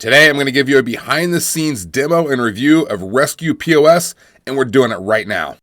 Today, I'm going to give you a behind-the-scenes demo and review of Rezku POS, and we're doing it right now.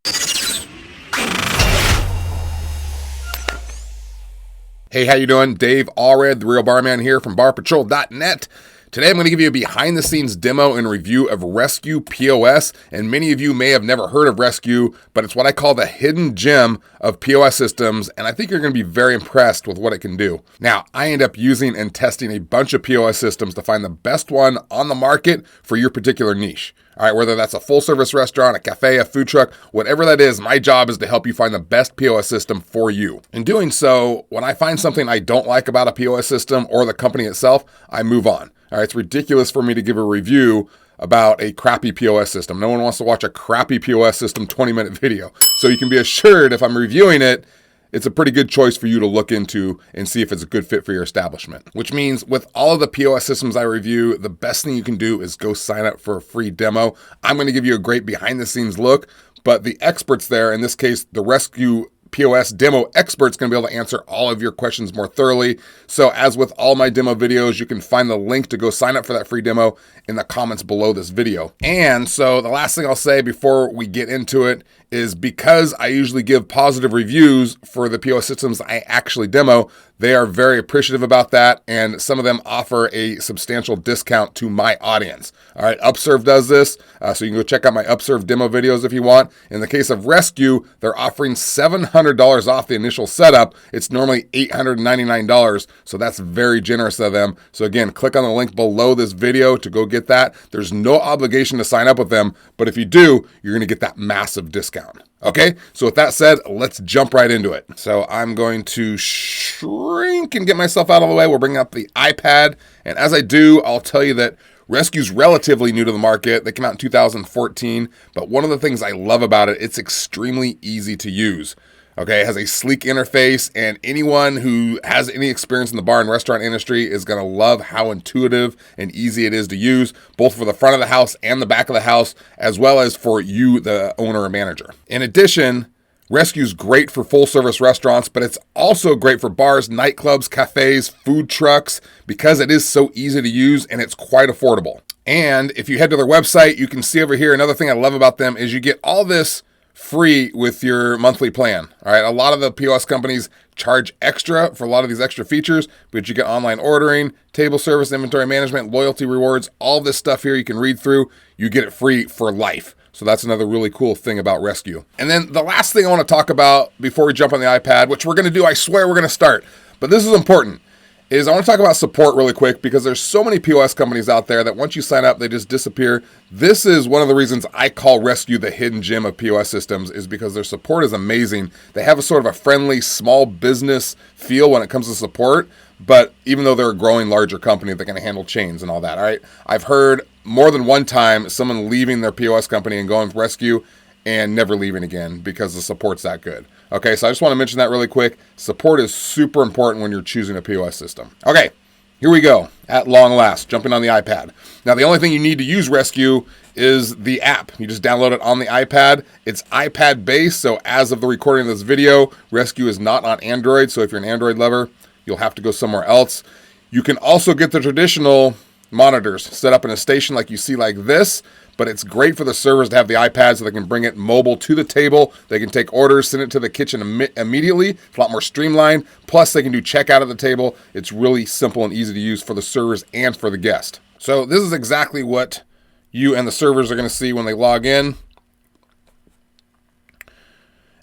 Hey, how you doing? Dave Allred, the Real Barman here from barpatrol.net. Today, I'm going to give you a behind-the-scenes demo and review of Rezku POS, and many of you may have never heard of Rezku, but it's what I call the hidden gem of POS systems, and I think you're going to be very impressed with what it can do. Now, I end up using and testing a bunch of POS systems to find the best one on the market for your particular niche. All right, whether that's a full-service restaurant, a cafe, a food truck, whatever that is, my job is to help you find the best POS system for you. In doing so, when I find something I don't like about a POS system or the company itself, I move on. All right, it's ridiculous for me to give a review about a crappy POS system. No one wants to watch a crappy POS system 20-minute video. So you can be assured if I'm reviewing it, it's a pretty good choice for you to look into and see if it's a good fit for your establishment. Which means with all of the POS systems I review, the best thing you can do is go sign up for a free demo. I'm going to give you a great behind-the-scenes look, but the experts there, in this case, the Rezku POS demo expert's going to be able to answer all of your questions more thoroughly. So as with all my demo videos, you can find the link to go sign up for that free demo in the comments below this video. And so the last thing I'll say before we get into it is because I usually give positive reviews for the POS systems I actually demo, they are very appreciative about that, and some of them offer a substantial discount to my audience. All right, Upserve does this, so you can go check out my Upserve demo videos if you want. In the case of Rezku, they're offering $700 off the initial setup. It's normally $899, so that's very generous of them. So again, click on the link below this video to go get that. There's no obligation to sign up with them, but if you do, you're going to get that massive discount. Okay, so with that said, let's jump right into it. So I'm going to shrink and get myself out of the way. We'll bring up the iPad, and as I do, I'll tell you that Rezku's relatively new to the market. They came out in 2014, but one of the things I love about it, it's extremely easy to use. Okay, it has a sleek interface, and anyone who has any experience in the bar and restaurant industry is going to love how intuitive and easy it is to use, both for the front of the house and the back of the house, as well as for you, the owner or manager. In addition, Rezku's great for full-service restaurants, but it's also great for bars, nightclubs, cafes, food trucks, because it is so easy to use and it's quite affordable. And if you head to their website, you can see over here, another thing I love about them is you get all this free with your monthly plan. All right, a lot of the POS companies charge extra for a lot of these extra features, but you get online ordering, table service, inventory management, loyalty rewards, all this stuff here you can read through. You get it free for life. So that's another really cool thing about Rezku. And then the last thing I want to talk about before we jump on the iPad, which we're going to do, I swear we're going to start, but this is important, is I want to talk about support really quick because there's so many POS companies out there that once you sign up, they just disappear. This is one of the reasons I call Rezku the hidden gem of POS systems, is because their support is amazing. They have a sort of a friendly small business feel when it comes to support, but even though they're a growing larger company, they're going to handle chains and all that, all right? I've heard more than one time someone leaving their POS company and going with Rezku and never leaving again because the support's that good. Okay, so I just want to mention that really quick. Support is super important when you're choosing a POS system. Okay, here we go, at long last, jumping on the iPad. Now, the only thing you need to use Rezku is the app. You just download it on the iPad. It's iPad-based, so as of the recording of this video, Rezku is not on Android, so if you're an Android lover, you'll have to go somewhere else. You can also get the traditional monitors set up in a station like you see like this, but it's great for the servers to have the iPad so they can bring it mobile to the table. They can take orders, send it to the kitchen immediately. It's a lot more streamlined. Plus, they can do checkout at the table. It's really simple and easy to use for the servers and for the guest. So this is exactly what you and the servers are going to see when they log in.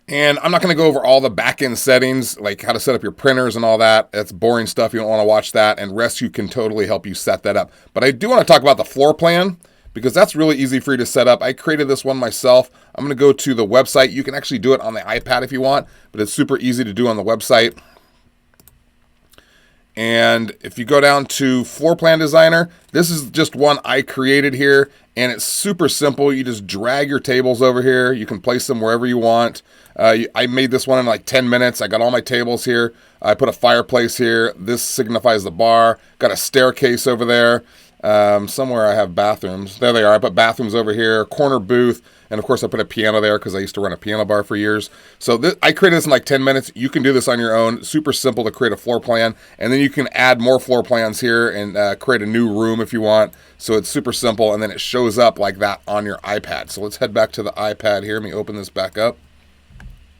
And I'm not going to go over all the back-end settings, like how to set up your printers and all that. That's boring stuff. You don't want to watch that. And Rezku can totally help you set that up. But I do want to talk about the floor plan, because that's really easy for you to set up. I created this one myself. I'm going to go to the website. You can actually do it on the iPad if you want, but it's super easy to do on the website. And if you go down to Floor Plan Designer, this is just one I created here, and it's super simple. You just drag your tables over here. You can place them wherever you want. I made this one in like 10 minutes. I got all my tables here. I put a fireplace here. This signifies the bar. Got a staircase over there. Somewhere I have bathrooms. There they are. I put bathrooms over here, corner booth, and of course I put a piano there because I used to run a piano bar for years. So I created this in like 10 minutes. You can do this on your own. Super simple to create a floor plan. And then you can add more floor plans here and create a new room if you want. So it's super simple, and then it shows up like that on your iPad. So let's head back to the iPad here. Let me open this back up.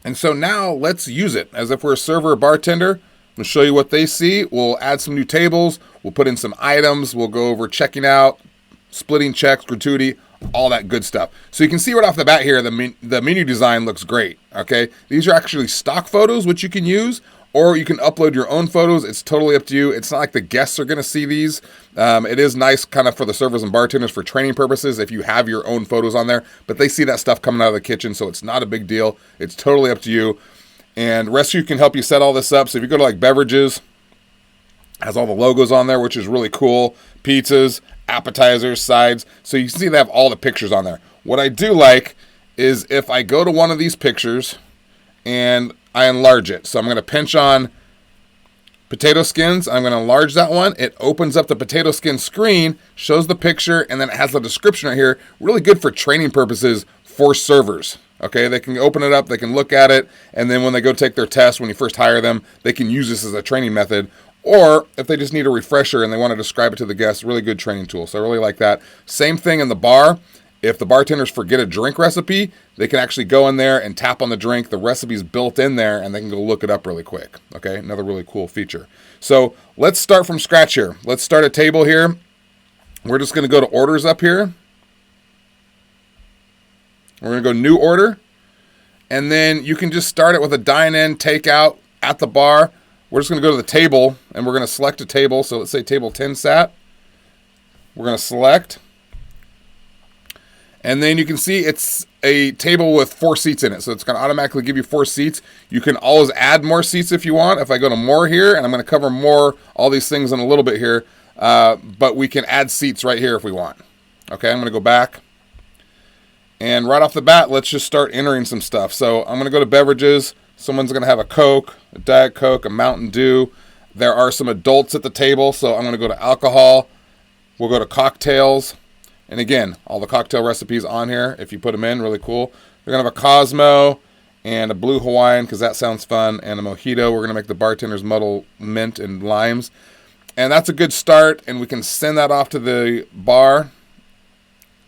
And so now let's use it as if we're a server or bartender. We'll show you what they see. We'll add some new tables. We'll put in some items. We'll go over checking out, splitting checks, gratuity, all that good stuff. So you can see right off the bat here, the menu design looks great, okay? These are actually stock photos, which you can use, or you can upload your own photos. It's totally up to you. It's not like the guests are going to see these. It is nice kind of for the servers and bartenders for training purposes if you have your own photos on there, but they see that stuff coming out of the kitchen, so it's not a big deal. It's totally up to you. And Rescue can help you set all this up. So if you go to like beverages, has all the logos on there, which is really cool. Pizzas, appetizers, sides. So you can see they have all the pictures on there. What I do like is if I go to one of these pictures and I enlarge it. So I'm going to pinch on potato skins. I'm going to enlarge that one. It opens up the potato skin screen, shows the picture, and then it has the description right here. Really good for training purposes for servers. Okay, they can open it up, they can look at it, and then when they go take their test, when you first hire them, they can use this as a training method. Or if they just need a refresher and they want to describe it to the guests, really good training tool. So I really like that. Same thing in the bar. If the bartenders forget a drink recipe, they can actually go in there and tap on the drink. The recipe's built in there, and they can go look it up really quick. Okay, another really cool feature. So let's start from scratch here. Let's start a table here. We're just going to go to orders up here. We're going to go new order, and then you can just start it with a dine-in, take-out at the bar. We're just going to go to the table, and we're going to select a table. So let's say table 10 sat. We're going to select, and then you can see it's a table with 4 seats in it. So it's going to automatically give you 4 seats. You can always add more seats if you want. If I go to more here, and I'm going to cover more, all these things in a little bit here, but we can add seats right here if we want. Okay, I'm going to go back. And right off the bat, let's just start entering some stuff. So I'm going to go to beverages. Someone's going to have a Coke, a Diet Coke, a Mountain Dew. There are some adults at the table, so I'm going to go to alcohol. We'll go to cocktails. And again, all the cocktail recipes on here, if you put them in, really cool. They're going to have a Cosmo and a Blue Hawaiian, because that sounds fun, and a Mojito. We're going to make the bartenders muddle mint and limes. And that's a good start, and we can send that off to the bar,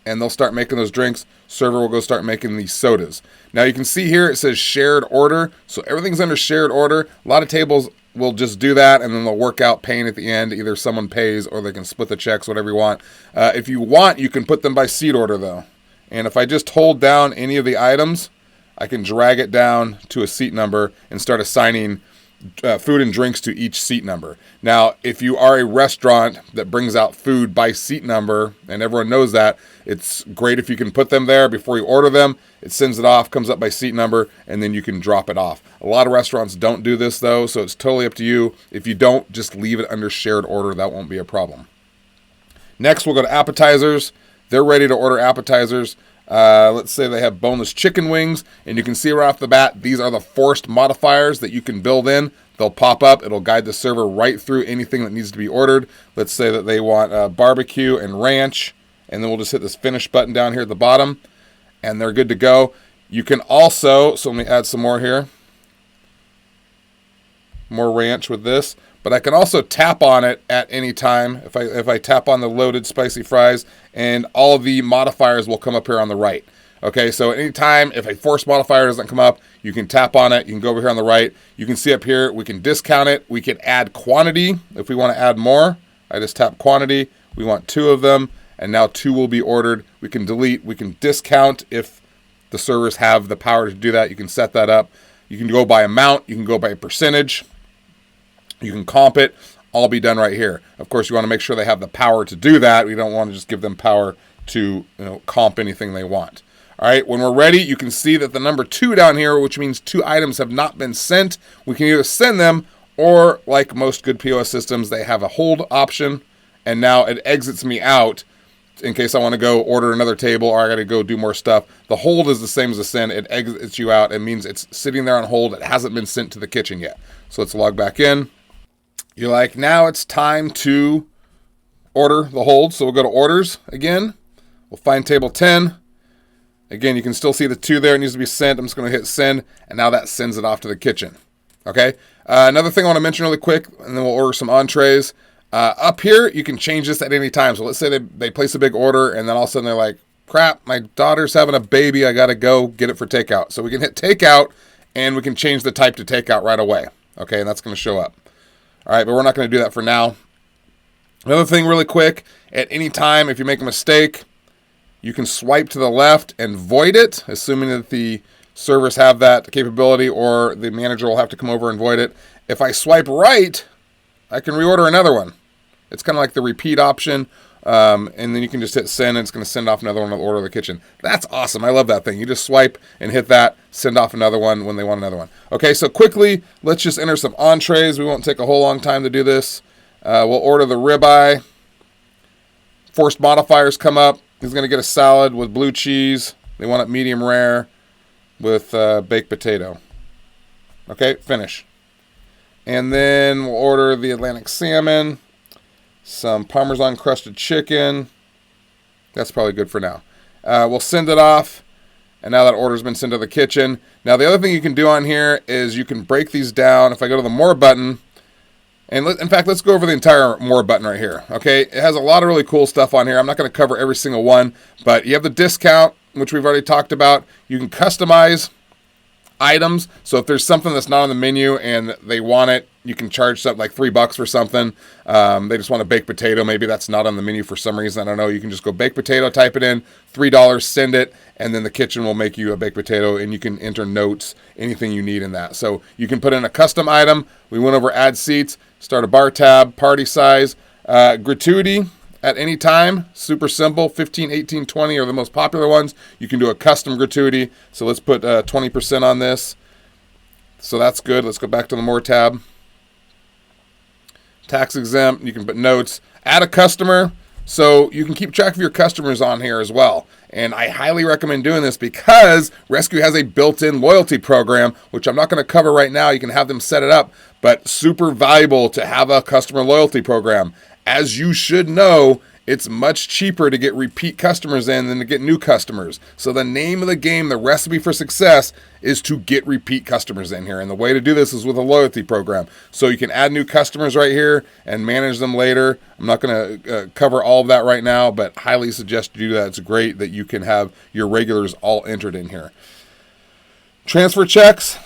and they'll start making those drinks. Server will go start making these sodas. Now you can see here it says shared order. So everything's under shared order. A lot of tables will just do that, and then they'll work out paying at the end. Either someone pays or they can split the checks, whatever you want. If you want, you can put them by seat order though. And if I just hold down any of the items, I can drag it down to a seat number and start assigning food and drinks to each seat number. Now, if you are a restaurant that brings out food by seat number, and everyone knows that, it's great if you can put them there before you order them. It sends it off, comes up by seat number, and then you can drop it off. A lot of restaurants don't do this though, so it's totally up to you. If you don't, just leave it under shared order. That won't be a problem. Next, we'll go to appetizers. They're ready to order appetizers. Let's say they have boneless chicken wings, and you can see right off the bat, these are the forced modifiers that you can build in. They'll pop up. It'll guide the server right through anything that needs to be ordered. Let's say that they want barbecue and ranch, and then we'll just hit this finish button down here at the bottom, and they're good to go. You can also, so let me add some more here. More ranch with this. But I can also tap on it at any time. If I tap on the loaded spicy fries, and all of the modifiers will come up here on the right. Okay, so anytime if a force modifier doesn't come up, you can tap on it. You can go over here on the right. You can see up here, we can discount it. We can add quantity if we want to add more. I just tap quantity. We want 2 of them, and now 2 will be ordered. We can delete. We can discount if the servers have the power to do that. You can set that up. You can go by amount. You can go by percentage. You can comp it, all be done right here. Of course, you want to make sure they have the power to do that. We don't want to just give them power to comp anything they want. All right, when we're ready, you can see that the number 2 down here, which means 2 items have not been sent. We can either send them, or like most good POS systems, they have a hold option, and now it exits me out in case I want to go order another table or I got to go do more stuff. The hold is the same as the send. It exits you out. It means it's sitting there on hold. It hasn't been sent to the kitchen yet. So let's log back in. You're like, now it's time to order the hold. So we'll go to orders again. We'll find table 10. Again, you can still see the 2 there. It needs to be sent. I'm just going to hit send, and now that sends it off to the kitchen. Okay. Another thing I want to mention really quick, and then we'll order some entrees. Up here, you can change this at any time. So let's say they place a big order, and then all of a sudden they're like, crap, my daughter's having a baby. I got to go get it for takeout. So we can hit takeout, and we can change the type to takeout right away. Okay, and that's going to show up. All right, but we're not going to do that for now. Another thing really quick, at any time, if you make a mistake, you can swipe to the left and void it, assuming that the servers have that capability, or the manager will have to come over and void it. If I swipe right, I can reorder another one. It's kind of like the repeat option, and then you can just hit send, and it's going to send off another one to the order of the kitchen. That's awesome. I love that thing. You just swipe and hit that, send off another one when they want another one. Okay, so quickly, let's just enter some entrees. We won't take a whole long time to do this. We'll order the ribeye. Forced modifiers come up. He's going to get a salad with blue cheese. They want it medium rare with baked potato. Okay, finish. And then we'll order the Atlantic salmon, some Parmesan crusted chicken. That's probably good for now. We'll send it off, and now that order's been sent to the kitchen. Now the other thing you can do on here is you can break these down. If I go to the more button, and in fact, let's go over the entire more button right here. Okay, it has a lot of really cool stuff on here. I'm not going to cover every single one, but you have the discount, which we've already talked about. You can customize items. So if there's something that's not on the menu and they want it, you can charge something like $3 for something. They just want a baked potato. Maybe that's not on the menu for some reason. I don't know. You can just go baked potato, type it in, $3, send it, and then the kitchen will make you a baked potato, and you can enter notes, anything you need in that. So you can put in a custom item. We went over add seats, start a bar tab, party size, gratuity. At any time, super simple, 15, 18, 20 are the most popular ones. You can do a custom gratuity. So let's put 20% on this. So that's good. Let's go back to the more tab. Tax exempt, you can put notes. Add a customer, so you can keep track of your customers on here as well. And I highly recommend doing this because Rezku has a built-in loyalty program, which I'm not going to cover right now. You can have them set it up, but super valuable to have a customer loyalty program. As you should know, it's much cheaper to get repeat customers in than to get new customers. So the name of the game, the recipe for success, is to get repeat customers in here. And the way to do this is with a loyalty program. So you can add new customers right here and manage them later. I'm not going to cover all of that right now, but highly suggest you do that. It's great that you can have your regulars all entered in here. Transfer checks.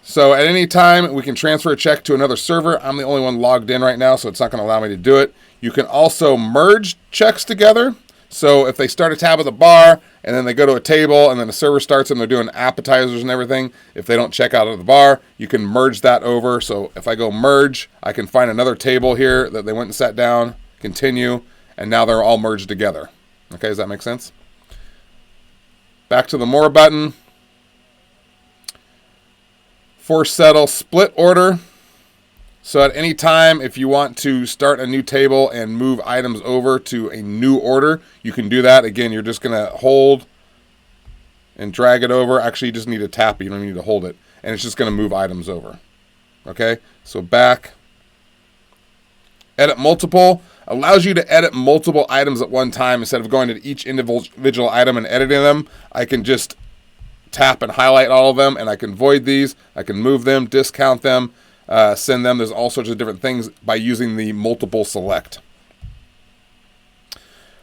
So at any time, we can transfer a check to another server. I'm the only one logged in right now, so it's not going to allow me to do it. You can also merge checks together. So if they start a tab at the bar, and then they go to a table, and then the server starts and they're doing appetizers and everything, if they don't check out of the bar, you can merge that over. So if I go merge, I can find another table here that they went and sat down, continue, and now they're all merged together. Okay, does that make sense? Back to the more button. Force settle split order. So at any time, if you want to start a new table and move items over to a new order, you can do that. Again, you're just going to hold and drag it over. Actually, you just need to tap it. You don't need to hold it. And it's just going to move items over. Okay, so back. Edit multiple allows you to edit multiple items at one time. Instead of going to each individual item and editing them, I can just tap and highlight all of them, and I can void these. I can move them, discount them, send them. There's all sorts of different things by using the multiple select.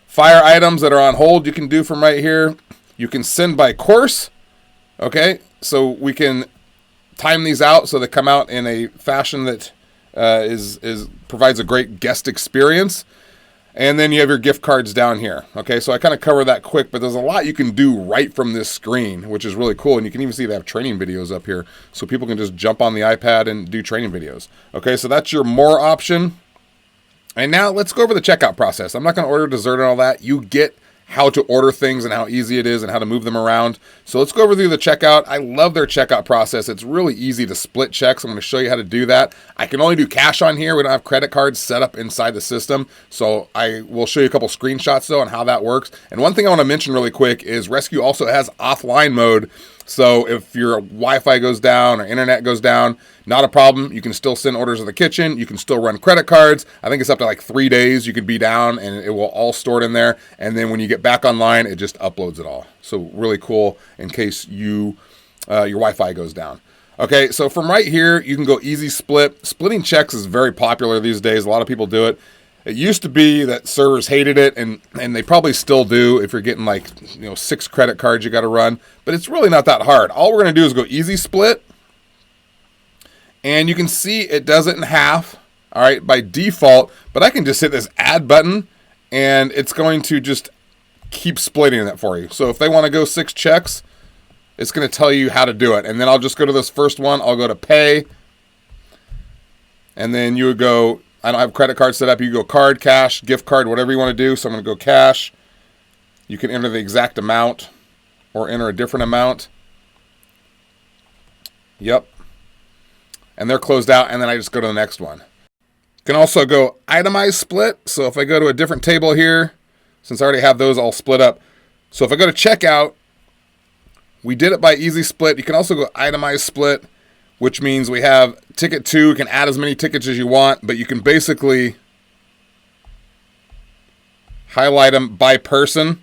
Fire items that are on hold you can do from right here. You can send by course. Okay, so we can time these out so they come out in a fashion that provides a great guest experience. And then you have your gift cards down here. Okay, so I kind of cover that quick, but there's a lot you can do right from this screen, which is really cool. And you can even see they have training videos up here, so people can just jump on the iPad and do training videos. Okay, so that's your more option. And now let's go over the checkout process. I'm not going to order dessert and all that. You get how to order things and how easy it is and how to move them around. So let's go over through the checkout. I love their checkout process. It's really easy to split checks. I'm going to show you how to do that. I can only do cash on here. We don't have credit cards set up inside the system. So I will show you a couple screenshots though on how that works. And one thing I want to mention really quick is Rezku also has offline mode. So if your Wi-Fi goes down or internet goes down, not a problem. You can still send orders to the kitchen. You can still run credit cards. I think it's up to like 3 days you could be down, and it will all store it in there. And then when you get back online, it just uploads it all. So really cool in case your Wi-Fi goes down. Okay, so from right here, you can go easy split. Splitting checks is very popular these days. A lot of people do it. It used to be that servers hated it, and they probably still do if you're getting like 6 credit cards you got to run. But it's really not that hard. All we're going to do is go easy split. And you can see it does it in half, all right, by default. But I can just hit this add button, and it's going to just keep splitting it for you. So if they want to go 6 checks, it's going to tell you how to do it. And then I'll just go to this first one. I'll go to pay. And then you would go, I don't have credit card set up. You go card, cash, gift card, whatever you want to do. So I'm going to go cash. You can enter the exact amount or enter a different amount. Yep. And they're closed out. And then I just go to the next one. You can also go Itemize Split. So if I go to a different table here, since I already have those all split up. So if I go to checkout, we did it by easy split. You can also go Itemize Split, which means we have ticket 2. You can add as many tickets as you want, but you can basically highlight them by person,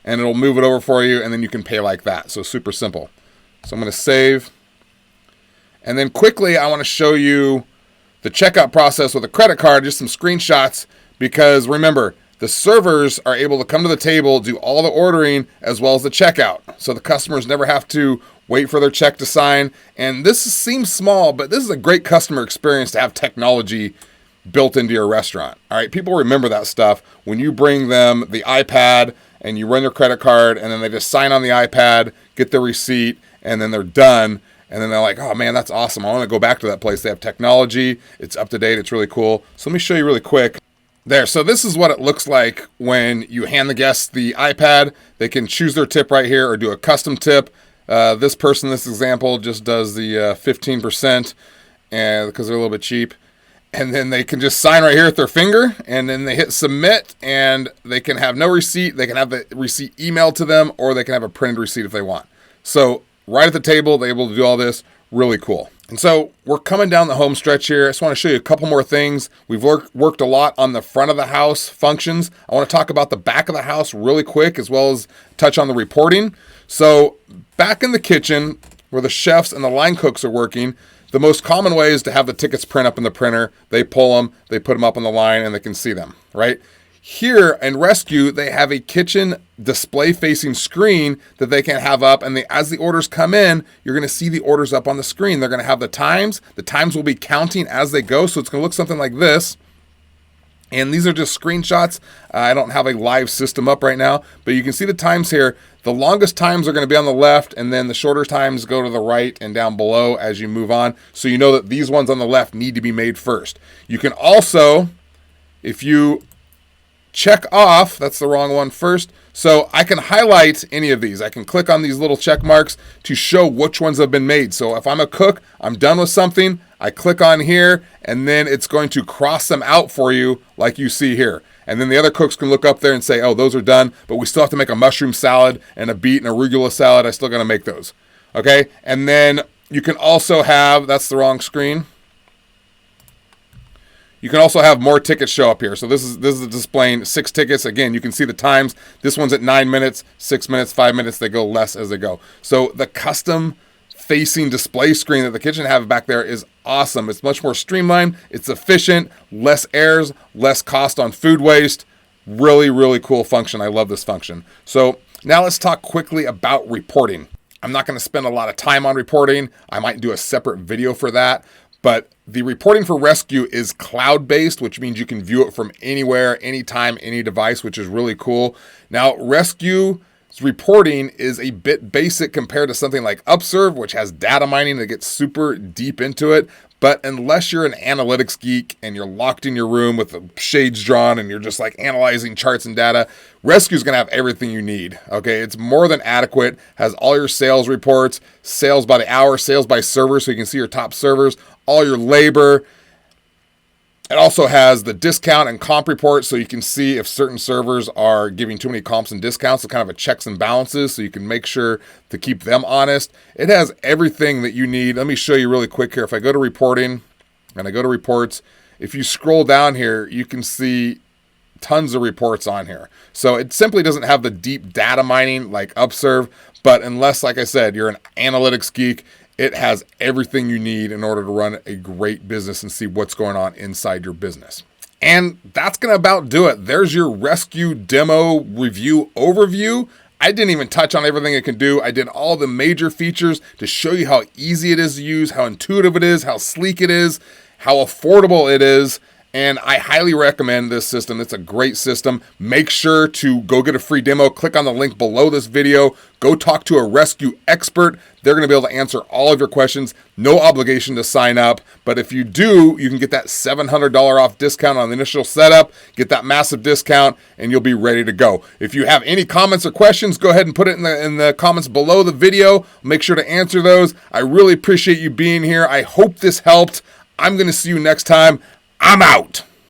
and it'll move it over for you, and then you can pay like that. So super simple. So I'm going to save. And then quickly, I want to show you the checkout process with a credit card, just some screenshots, because remember, the servers are able to come to the table, do all the ordering as well as the checkout. So the customers never have to wait for their check to sign. And this seems small, but this is a great customer experience to have technology built into your restaurant. All right, people remember that stuff. When you bring them the iPad and you run your credit card and then they just sign on the iPad, get the receipt, and then they're done. And then they're like, oh man, that's awesome. I want to go back to that place. They have technology. It's up to date. It's really cool. So let me show you really quick. There, so this is what it looks like when you hand the guests the iPad. They can choose their tip right here or do a custom tip. This person, this example, just does the 15% and because they're a little bit cheap. And then they can just sign right here with their finger, and then they hit submit, and they can have no receipt. They can have the receipt emailed to them, or they can have a printed receipt if they want. So right at the table, they're able to do all this. Really cool. And so we're coming down the home stretch here. I just want to show you a couple more things. We've worked a lot on the front of the house functions. I want to talk about the back of the house really quick, as well as touch on the reporting. So back in the kitchen where the chefs and the line cooks are working, the most common way is to have the tickets print up in the printer. They pull them, they put them up on the line, and they can see them, right? Here in Rescue, they have a kitchen display-facing screen that they can have up, and as the orders come in, you're going to see the orders up on the screen. They're going to have the times. The times will be counting as they go, so it's going to look something like this. And these are just screenshots. I don't have a live system up right now, but you can see the times here. The longest times are going to be on the left, and then the shorter times go to the right and down below as you move on. So you know that these ones on the left need to be made first. You can also, if you check off, that's the wrong one first. So I can highlight any of these. I can click on these little check marks to show which ones have been made. So if I'm a cook, I'm done with something, I click on here, and then it's going to cross them out for you like you see here. And then the other cooks can look up there and say, oh, those are done, but we still have to make a mushroom salad and a beet and arugula salad. I still got to make those. Okay? And then you can also have, that's the wrong screen. You can also have more tickets show up here. So this is displaying 6 tickets. Again, you can see the times. This one's at 9 minutes, 6 minutes, 5 minutes. They go less as they go. So the custom facing display screen that the kitchen have back there is awesome. It's much more streamlined. It's efficient, less errors, less cost on food waste. Really, really cool function. I love this function. So now let's talk quickly about reporting. I'm not going to spend a lot of time on reporting. I might do a separate video for that. But the reporting for Rescue is cloud-based, which means you can view it from anywhere, anytime, any device, which is really cool. Now, Rescue's reporting is a bit basic compared to something like Upserve, which has data mining that gets super deep into it. But unless you're an analytics geek and you're locked in your room with the shades drawn and you're just like analyzing charts and data, Rescue's going to have everything you need. Okay, it's more than adequate. Has all your sales reports, sales by the hour, sales by server, so you can see your top servers, all your labor, It also has the discount and comp report, so you can see if certain servers are giving too many comps and discounts, so kind of a checks and balances, so you can make sure to keep them honest. It has everything that you need. Let me show you really quick here. If I go to reporting and I go to reports, if you scroll down here, you can see tons of reports on here. So it simply doesn't have the deep data mining like Upserve, but unless, like I said, you're an analytics geek, it has everything you need in order to run a great business and see what's going on inside your business. And that's going to about do it. There's your Rezku demo review overview. I didn't even touch on everything it can do. I did all the major features to show you how easy it is to use, how intuitive it is, how sleek it is, how affordable it is. And I highly recommend this system. It's a great system. Make sure to go get a free demo. Click on the link below this video. Go talk to a Rezku expert. They're going to be able to answer all of your questions. No obligation to sign up. But if you do, you can get that $700 off discount on the initial setup. Get that massive discount, and you'll be ready to go. If you have any comments or questions, go ahead and put it in the comments below the video. Make sure to answer those. I really appreciate you being here. I hope this helped. I'm going to see you next time. I'm out.